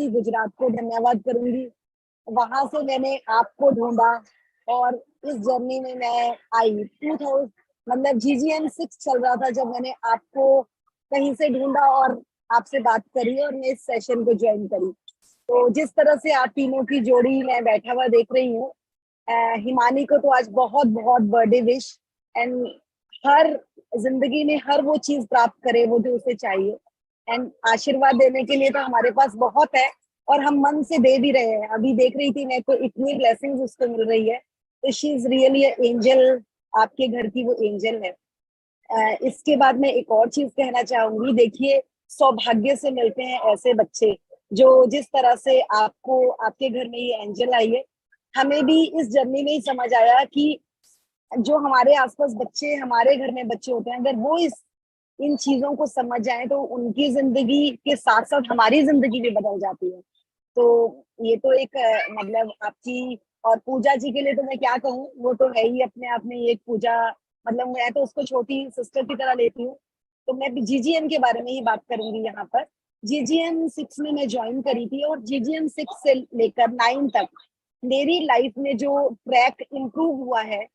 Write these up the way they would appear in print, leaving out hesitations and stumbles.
सी गुजरात को धन्यवाद करूंगी। वहां से मैंने आपको ढूंढा और इस जर्नी में मैं आई। 2000 मतलब GGM 6 चल रहा था जब मैंने आपको कहीं से ढूंढा और आपसे बात करी और मैं इस सेशन को ज्वाइन करी। तो जिस तरह से आप तीनों की जोड़ी मैं बैठा हुआ देख रही हूँ, हिमानी को तो आज बहुत बहुत बर्थडे विश, एंड हर जिंदगी में हर वो चीज प्राप्त करे वो जो उसे चाहिए, एंड आशीर्वाद देने के लिए तो हमारे पास बहुत है और हम मन से दे भी रहे हैं। अभी देख रही थी मैं, को इतनी ब्लेसिंग्स उसको मिल रही है, तो शी इज रियली एंजल। आपके घर की वो एंजल है। इसके बाद मैं एक और चीज कहना चाहूंगी। देखिए, सौभाग्य से मिलते हैं ऐसे बच्चे जो जिस तरह से आपको आपके घर में ये एंजल आई है। हमें भी इस जर्नी में ही समझ आया कि जो हमारे आसपास बच्चे, हमारे घर में बच्चे होते हैं, अगर वो इन चीजों को समझ जाए तो उनकी जिंदगी के साथ साथ हमारी जिंदगी भी बदल जाती है। तो ये तो एक मतलब आपकी और पूजा जी के लिए तो मैं क्या कहूँ, वो तो है ही अपने आप में एक पूजा। मतलब मैं तो उसको छोटी सिस्टर की तरह लेती हूँ। तो मैं GGM के बारे में ही बात करूंगी यहाँ पर। GGM 6 में मैं ज्वाइन करी थी और GGM 6 से लेकर 9 तक मेरी लाइफ में जो ट्रैक इम्प्रूव हुआ है,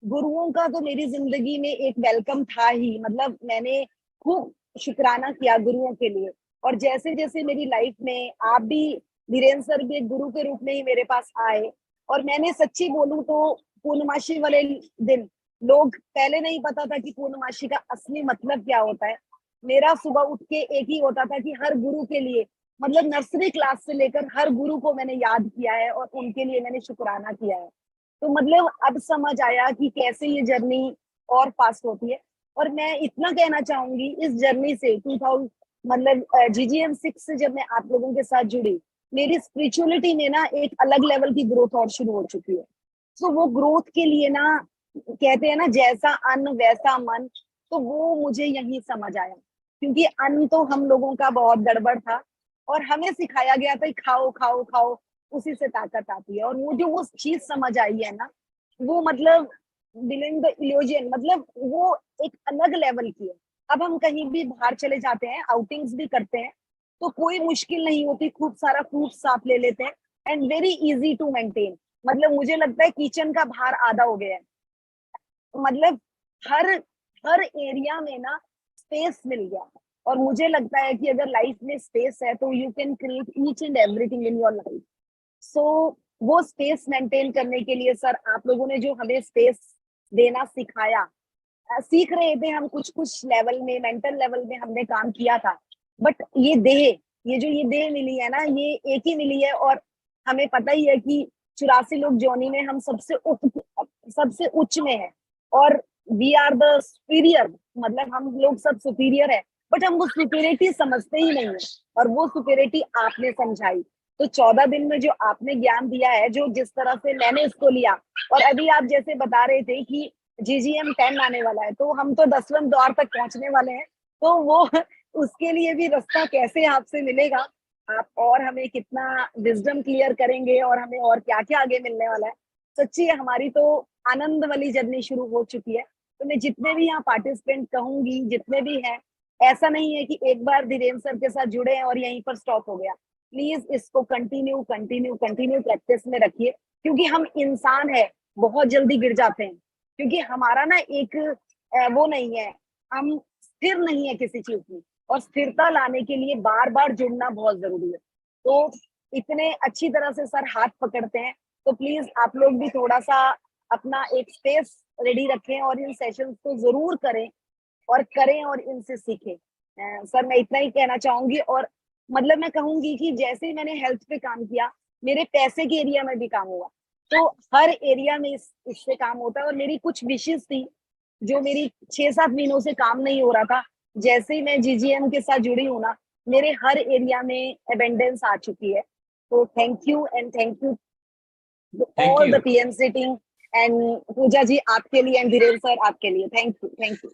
गुरुओं का तो मेरी जिंदगी में एक वेलकम था ही। मतलब मैंने खूब शुक्राना किया गुरुओं के लिए। और जैसे जैसे मेरी लाइफ में आप भी, धीरेन्द्र सर भी एक गुरु के रूप में ही मेरे पास आए। और मैंने सच्ची बोलूं तो पूर्णमासी वाले दिन लोग, पहले नहीं पता था कि पूर्णमासी का असली मतलब क्या होता है। मेरा सुबह उठ के एक ही होता था कि हर गुरु के लिए, मतलब नर्सरी क्लास से लेकर हर गुरु को मैंने याद किया है और उनके लिए मैंने शुक्राना किया है। तो मतलब अब समझ आया कि कैसे ये जर्नी और फास्ट होती है। और मैं इतना कहना चाहूंगी, इस जर्नी से 2000 मतलब GGM 6 से जब मैं आप लोगों के साथ जुड़ी, मेरी स्पिरिचुअलिटी में ना एक अलग लेवल की ग्रोथ और शुरू हो चुकी है। तो वो ग्रोथ के लिए ना, कहते हैं ना, जैसा अन्न वैसा मन, तो वो मुझे यही समझ आया। क्योंकि अन्न तो हम लोगों का बहुत गड़बड़ था और हमें सिखाया गया था खाओ खाओ खाओ, उसी से ताकत आती है। और वो जो वो चीज समझ आई है ना, वो मतलब बिलिंग द इल्यूजन, मतलब वो एक अलग लेवल की है। अब हम कहीं भी बाहर चले जाते हैं, आउटिंग्स भी करते हैं, तो कोई मुश्किल नहीं होती, खूब सारा फ्रूट साथ ले लेते हैं and very easy to maintain. मतलब मुझे लगता है किचन का भार आधा हो गया है। मतलब हर हर एरिया में ना स्पेस मिल गया। और मुझे लगता है कि अगर लाइफ में स्पेस है तो you can create each and everything in your life. So वो स्पेस मेंटेन करने के लिए सर, आप लोगों ने जो हमें स्पेस देना सिखाया, सीख रहे थे हम कुछ कुछ लेवल में, मेंटल लेवल में हमने काम किया था। बट ये देह मिली है ना, ये एक ही मिली है। और हमें पता ही है कि 84 लोग जोनी में हम सबसे उच्च में है। और वी आर द सुपीरियर, मतलब हम लोग सब सुपीरियर है, बट हम वो सुपीरियरिटी समझते ही नहीं है। और वो सुपीरियरिटी आपने समझाई। तो 14 दिन में जो आपने ज्ञान दिया है, जो जिस तरह से मैंने इसको लिया, और अभी आप जैसे बता रहे थे कि GGM 10 आने वाला है, तो हम तो 10वें द्वार तक पहुंचने वाले हैं। तो वो उसके लिए भी रास्ता कैसे आपसे मिलेगा, आप और हमें कितना विजडम क्लियर करेंगे और हमें और क्या क्या आगे मिलने वाला है। सच्ची हमारी तो आनंद वाली जर्नी शुरू हो चुकी है। तो मैं जितने भी यहाँ पार्टिसिपेंट कहूंगी, जितने भी हैं, ऐसा नहीं है कि एक बार धीरेन्द्र सर के साथ जुड़े हैं और यहीं पर स्टॉप हो गया। प्लीज इसको कंटिन्यू कंटिन्यू कंटिन्यू प्रैक्टिस में रखिए। क्योंकि हम इंसान है, बहुत जल्दी गिर जाते हैं। क्योंकि हमारा ना एक वो नहीं है, हम स्थिर नहीं है किसी चीज में। और स्थिरता लाने के लिए बार बार जुड़ना बहुत जरूरी है। तो इतने अच्छी तरह से सर हाथ पकड़ते हैं, तो प्लीज आप लोग भी थोड़ा सा अपना एक स्पेस रेडी रखें और इन सेशंस को जरूर करें और इनसे सीखें। सर मैं इतना ही कहना चाहूंगी। और मतलब मैं कहूंगी कि जैसे ही मैंने हेल्थ पे काम किया, मेरे पैसे के एरिया में भी काम हुआ। तो हर एरिया में इससे काम होता है। और मेरी कुछ विशेष थी जो मेरी 6-7 महीनों से काम नहीं हो रहा था, जैसे ही मैं GGM के साथ जुड़ी हूँ ना, मेरे हर एरिया में अबेंडेंस आ चुकी है। तो thank you and thank you thank all you the PM sitting and Pooja ji आपके लिए एंड धीरेन्द्र सर आपके लिए। Thank you.